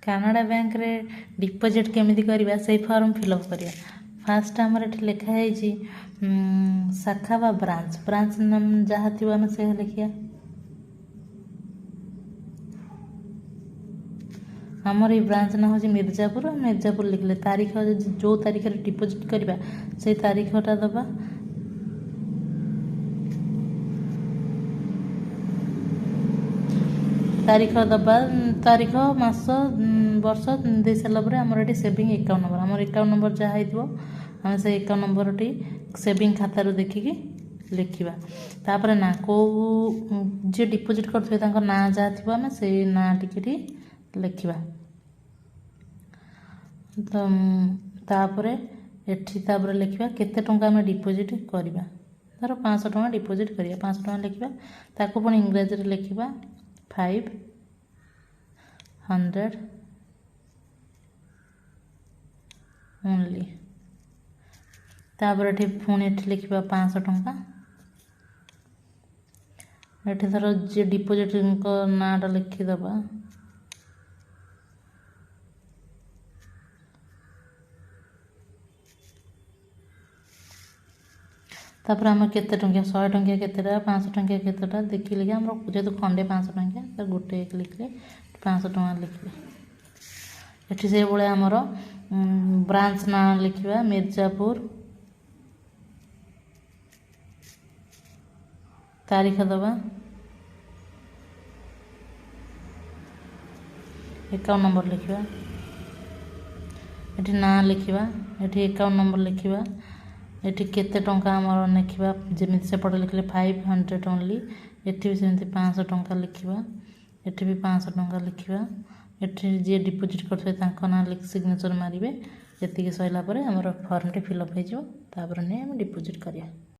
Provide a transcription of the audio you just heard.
Canada bank रे deposit केमिति करबा से फॉर्म फिलअप करिया। फास्ट आमर एठी लिखा है शाखा बा ब्रांच ब्रांच नाम जहाँ थी आम से लिखिया। आमर ये ब्रांच ना हो मिर्जापुर मिर्जापुर लिखले तारीख जो तारीख डिपोजिट करबा से तारीखटा दबा। तारीख दबा तारीख मास वर्ष दे सारा पर आमर ये सेविंग अकाउंट नंबर आमर अकाउंट नंबर जहाँ हो आम से अकाउंट नंबर टी सेविंग खातार देखिकी लिखा। तापर ना कौ जी डिपोजिट करते ना जहाँ थी आम से ना टी लिखा। तो तापर एठी तापर लिखा केते टंका आम डिपोजिट करवा। धर 500 टंका डिपोजिट करिया 500 टंका लिखा ताको पुणी इंग्राजी लिखा 500 ओनली। तापर एठी पुणी एठी लिखा 500 टंका एठी धर जे डिपोजिट नाटा लिखिदबा। तापर आम केते टंकिया 100 टंकिया केतेटा 500 टंकिया केतेटा देखिए लिखे आम जेहतु खंडे 500 टंकिया तो गोटे एक लिखले 500 टंका लिखले। एठी से भाई आमर ब्रांच ना लिखा मिर्जापुर तारीख दबा अकाउंट नंबर लिखा एठी ना लिखा एठी अकाउंट नंबर लिखा एठी केते टंका आमर लिखा जमी सेपटे लिखले 500 ओनली एठी भी सेमती 500 टंका लिखा एठी भी 500 टंका लिखा एठी जे डिपोजिट करथे तांको ना सिग्नेचर मारिबे। एतिके सइला परे हमर फॉर्म टे फिलअप हो जाबो तापर ने हम डिपोजिट करिया।